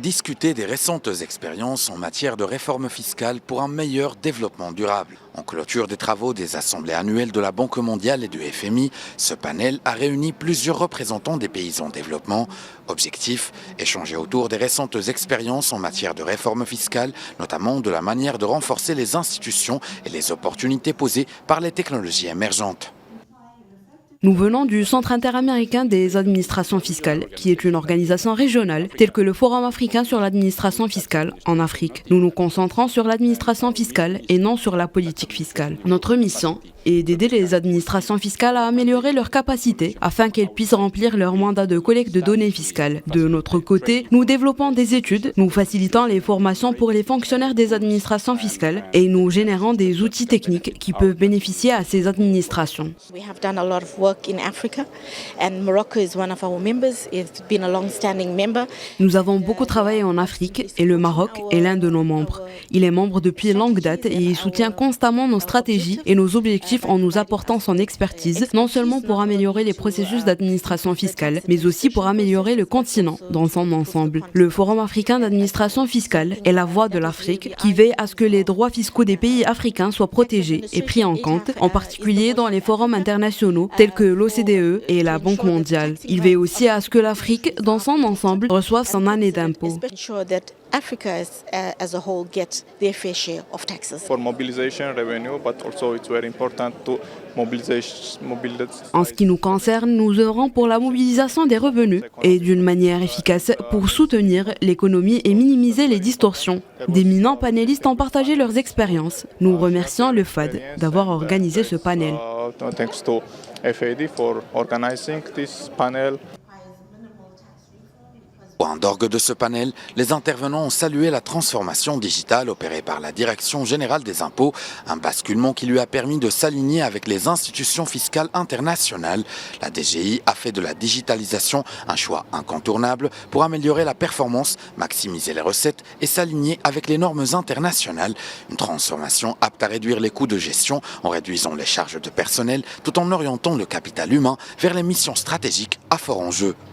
Discuter des récentes expériences en matière de réforme fiscale pour un meilleur développement durable. En clôture des travaux des assemblées annuelles de la Banque mondiale et du FMI, ce panel a réuni plusieurs représentants des pays en développement. Objectif, échanger autour des récentes expériences en matière de réforme fiscale, notamment de la manière de renforcer les institutions et les opportunités posées par les technologies émergentes. Nous venons du Centre interaméricain des administrations fiscales, qui est une organisation régionale, telle que le Forum africain sur l'administration fiscale en Afrique. Nous nous concentrons sur l'administration fiscale et non sur la politique fiscale. Notre mission est d'aider les administrations fiscales à améliorer leurs capacités afin qu'elles puissent remplir leur mandat de collecte de données fiscales. De notre côté, nous développons des études, nous facilitons les formations pour les fonctionnaires des administrations fiscales et nous générons des outils techniques qui peuvent bénéficier à ces administrations. Nous avons beaucoup travaillé en Afrique et le Maroc est l'un de nos membres. Il est membre depuis longue date et il soutient constamment nos stratégies et nos objectifs en nous apportant son expertise, non seulement pour améliorer les processus d'administration fiscale, mais aussi pour améliorer le continent dans son ensemble. Le Forum africain d'administration fiscale est la voix de l'Afrique qui veille à ce que les droits fiscaux des pays africains soient protégés et pris en compte, en particulier dans les forums internationaux tels que l'OCDE et la Banque mondiale. Il veille aussi à ce que l'Afrique, dans son ensemble, reçoive son année d'impôt. Africa as a whole get their fair share of taxes. For mobilization revenue, but also it's very important to mobilize. En ce qui nous concerne, nous œuvrons pour la mobilisation des revenus et d'une manière efficace pour soutenir l'économie et minimiser les distorsions. D'éminents panélistes ont partagé leurs expériences. Nous remercions le FAD d'avoir organisé ce panel. Thanks to FAD for organizing this panel. Point d'orgue de ce panel, les intervenants ont salué la transformation digitale opérée par la Direction générale des impôts, un basculement qui lui a permis de s'aligner avec les institutions fiscales internationales. La DGI a fait de la digitalisation un choix incontournable pour améliorer la performance, maximiser les recettes et s'aligner avec les normes internationales. Une transformation apte à réduire les coûts de gestion en réduisant les charges de personnel tout en orientant le capital humain vers les missions stratégiques à fort enjeu.